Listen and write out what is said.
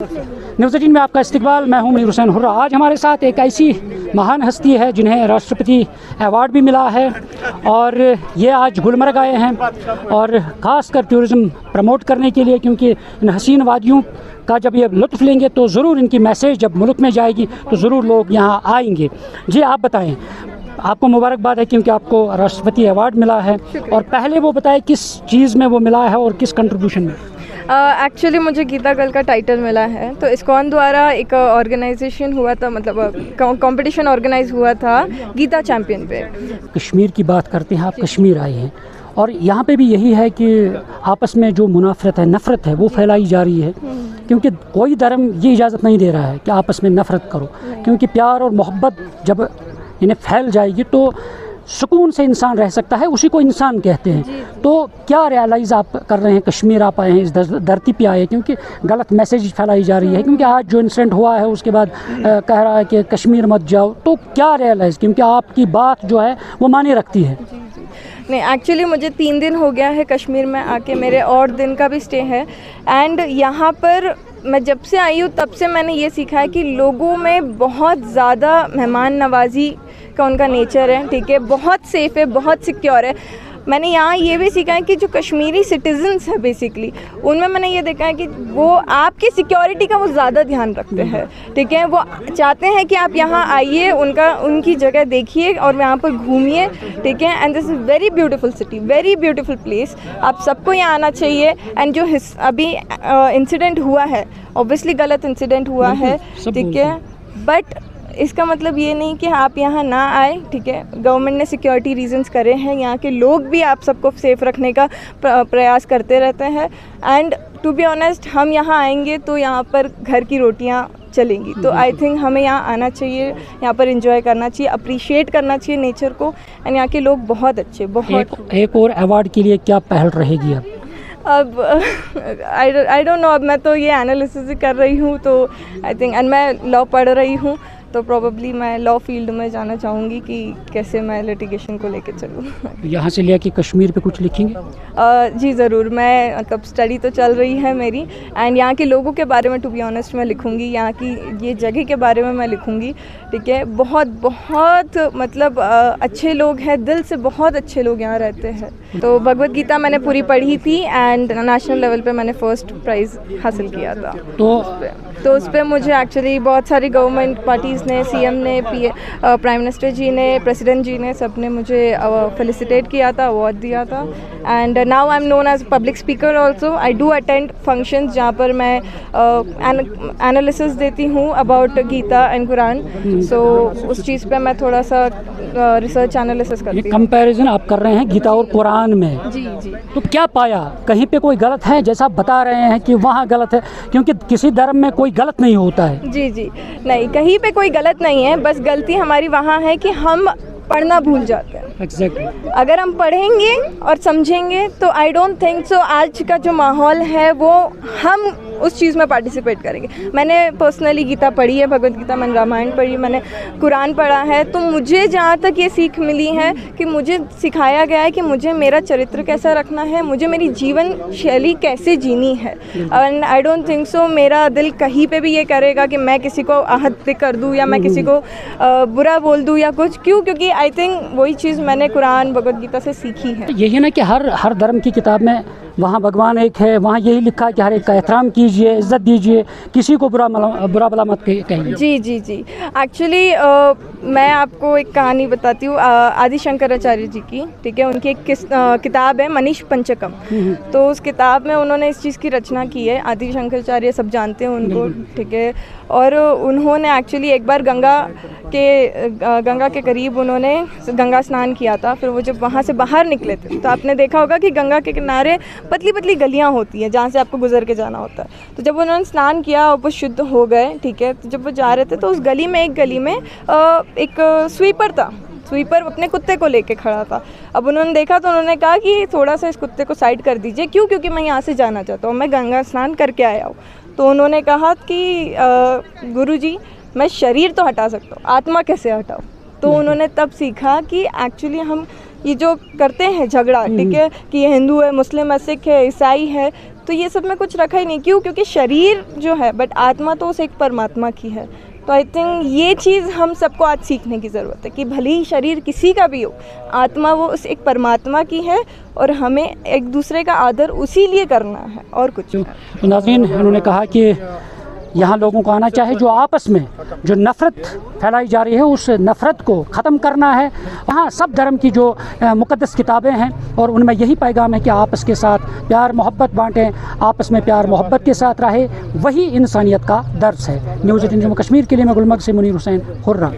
News18 में आपका इस्तकबाल। मैं हूं मुनीर हुसैन हुर्रा। आज हमारे साथ एक ऐसी महान हस्ती है जिन्हें राष्ट्रपति अवार्ड भी मिला है और ये आज गुलमर्ग आए हैं और ख़ासकर टूरिज़्म प्रमोट करने के लिए, क्योंकि इन हसीन वादियों का जब ये लुत्फ़ लेंगे तो ज़रूर इनकी मैसेज जब मुल्क में जाएगी तो ज़रूर लोग यहाँ आएंगे। जी आप बताएं, आपको मुबारकबाद है क्योंकि आपको राष्ट्रपति अवार्ड मिला है, और पहले वो बताएं किस चीज़ में वो मिला है और किस कंट्रीब्यूशन में। एक्चुअली मुझे गीता गर्ल का टाइटल मिला है। तो इस्कॉन द्वारा एक ऑर्गेनाइजेशन हुआ था, मतलब कंपटीशन ऑर्गेनाइज हुआ था गीता चैम्पियन पे। कश्मीर की बात करते हैं, आप कश्मीर आए हैं और यहाँ पे भी यही है कि आपस में जो मुनाफरत है, नफ़रत है, वो फैलाई जा रही है, क्योंकि कोई धर्म ये इजाज़त नहीं दे रहा है कि आपस में नफ़रत करो, क्योंकि प्यार और मोहब्बत जब इन्हें फैल जाएगी तो सुकून से इंसान रह सकता है, उसी को इंसान कहते हैं। तो क्या रियलाइज़ आप कर रहे हैं, कश्मीर आप आए हैं, इस धरती पे आए हैं, क्योंकि गलत मैसेज फैलाई जा रही है, क्योंकि आज जो इंसिडेंट हुआ है उसके बाद कह रहा है कि कश्मीर मत जाओ, तो क्या रियलाइज़, क्योंकि आपकी बात जो है वो मायने रखती है। नहीं, एक्चुअली मुझे 3 दिन हो गया है कश्मीर में आके, मेरे और दिन का भी स्टे है। एंड यहाँ पर मैं जब से आई हूँ तब से मैंने ये सीखा है कि लोगों में बहुत ज़्यादा मेहमान नवाजी का उनका नेचर है, ठीक है, बहुत सेफ़ है, बहुत सिक्योर है। मैंने यहाँ ये भी सीखा है कि जो कश्मीरी सिटीजन्स हैं बेसिकली, उनमें मैंने ये देखा है कि वो आपकी सिक्योरिटी का वो ज़्यादा ध्यान रखते हैं, ठीक है। वो चाहते हैं कि आप यहाँ आइए, उनकी जगह देखिए और यहाँ पर घूमिए, ठीक है। And this is very beautiful city, very beautiful place, आप सबको यहाँ आना चाहिए। एंड जो अभी इंसिडेंट हुआ है, ऑब्वियसली गलत इंसिडेंट हुआ है, ठीक है, बट इसका मतलब ये नहीं कि आप यहाँ ना आए, ठीक है। गवर्नमेंट ने सिक्योरिटी रीजंस करे हैं, यहाँ के लोग भी आप सबको सेफ़ रखने का प्रयास करते रहते हैं। एंड टू बी ऑनेस्ट, हम यहाँ आएंगे तो यहाँ पर घर की रोटियाँ चलेंगी, तो आई थिंक हमें यहाँ आना चाहिए, यहाँ पर एंजॉय करना चाहिए, अप्रिशिएट करना चाहिए नेचर को। एंड यहाँ के लोग बहुत अच्छे, बहुत। एक और अवार्ड के लिए क्या पहल रहेगी अब आई डोंट नो, अब मैं तो ये एनालिसिस कर रही हूँ, तो आई थिंक, एंड मैं लॉ पढ़ रही हूँ, तो प्रोबेबली मैं लॉ फील्ड में जाना चाहूँगी कि कैसे मैं लिटिगेशन को लेके चलूँ। यहाँ से लिया कि कश्मीर पे कुछ लिखेंगे? जी ज़रूर, मैं मतलब स्टडी तो चल रही है मेरी, एंड यहाँ के लोगों के बारे में टू बी ऑनेस्ट मैं लिखूँगी, यहाँ की ये जगह के बारे में मैं लिखूँगी, ठीक है। बहुत बहुत मतलब अच्छे लोग हैं, दिल से बहुत अच्छे लोग यहाँ रहते हैं। तो भगवद गीता मैंने पूरी पढ़ी थी एंड नेशनल लेवल पे मैंने फर्स्ट प्राइज़ हासिल किया था। तो उस पर मुझे एक्चुअली बहुत सारी गवर्नमेंट पार्टीज़ ने, सीएम ने, प्राइम मिनिस्टर जी ने, प्रेसिडेंट जी ने, सब ने मुझे फेलिसिटेट किया था, अवार्ड दिया था। And now I am known as public speaker also. I do attend functions जहाँ पर मैं एनालिसिस देती हूँ अबाउट गीता एंड कुरान। सो उस चीज़ पे मैं थोड़ा सा रिसर्च एनालिसिस करती हूँ। कंपैरिजन आप कर रहे हैं गीता और कुरान में? जी जी। तो क्या पाया, कहीं पे कोई गलत है, जैसा आप बता रहे हैं कि वहाँ गलत है, क्योंकि किसी धर्म में कोई गलत नहीं होता है। जी जी, नहीं, कहीं पे कोई गलत नहीं है, बस गलती हमारी वहाँ है कि हम पढ़ना भूल जाते हैं। Exactly. अगर हम पढ़ेंगे और समझेंगे तो आई डोंट थिंक सो आज का जो माहौल है वो हम उस चीज़ में पार्टिसिपेट करेंगे। मैंने पर्सनली गीता पढ़ी है, भगवद गीता, मैंने रामायण पढ़ी, मैंने कुरान पढ़ा है, तो मुझे जहाँ तक ये सीख मिली है कि मुझे सिखाया गया है कि मुझे मेरा चरित्र कैसा रखना है, मुझे मेरी जीवन शैली कैसे जीनी है। And I don't think so मेरा दिल कहीं पे भी ये करेगा कि मैं किसी को आहत कर दूँ या मैं किसी को बुरा बोल दूँ या कुछ। क्यों? क्योंकि आई थिंक वही चीज़ मैंने कुरान, भगवद गीता से सीखी है। यही है ना कि हर धर्म की किताब में वहाँ भगवान एक है, वहाँ यही लिखा है कि हर एक का एहतराम कीजिए, इज़्ज़त दीजिए, किसी को बुरा भला मत कहिए। जी जी जी, एक्चुअली मैं आपको एक कहानी बताती हूँ आदि शंकराचार्य जी की, ठीक है। उनकी एक किताब है मनीष पंचकम। तो उस किताब में उन्होंने इस चीज़ की रचना की है। आदि शंकराचार्य सब जानते हैं उनको, ठीक है। और उन्होंने एक्चुअली एक बार गंगा के करीब उन्होंने गंगा स्नान किया था। फिर वो जब वहाँ से बाहर निकले थे तो आपने देखा होगा कि गंगा के किनारे पतली पतली गलियाँ होती हैं जहाँ से आपको गुजर के जाना होता है। तो जब उन्होंने स्नान किया और वो शुद्ध हो गए, ठीक है, तो जब वो जा रहे थे तो उस गली में एक स्वीपर था। स्वीपर अपने कुत्ते को लेके खड़ा था। अब उन्होंने देखा तो उन्होंने कहा कि थोड़ा सा इस कुत्ते को साइड कर दीजिए। क्यों? क्योंकि मैं यहाँ से जाना चाहता हूँ, मैं गंगा स्नान करके आया हूँ। तो उन्होंने कहा कि गुरुजी, मैं शरीर तो हटा सकता हूँ, आत्मा कैसे हटाऊँ? तो उन्होंने तब सीखा कि एक्चुअली हम ये जो करते हैं झगड़ा, ठीक है, कि ये हिंदू है, मुस्लिम है, सिख है, ईसाई है, तो ये सब में कुछ रखा ही नहीं। क्यों? क्योंकि शरीर जो है बट आत्मा तो उस एक परमात्मा की है। तो आई थिंक ये चीज़ हम सबको आज सीखने की ज़रूरत है कि भले ही शरीर किसी का भी हो, आत्मा वो उस एक परमात्मा की है और हमें एक दूसरे का आदर उसी लिए करना है और कुछ नहीं। तो नाज़रीन, उन्होंने कहा कि यहाँ लोगों को आना चाहे, जो आपस में जो नफ़रत फैलाई जा रही है उस नफ़रत को ख़त्म करना है। वहाँ सब धर्म की जो मुक़द्दस किताबें हैं और उनमें यही पैगाम है कि आपस के साथ प्यार मोहब्बत बांटें, आपस में प्यार मोहब्बत के साथ रहे, वही इंसानियत का दर्स है। न्यूज़ 18 जम्मू कश्मीर के लिए मैं गुलमर्ग से मुनीर हुसैन, खुर्रम।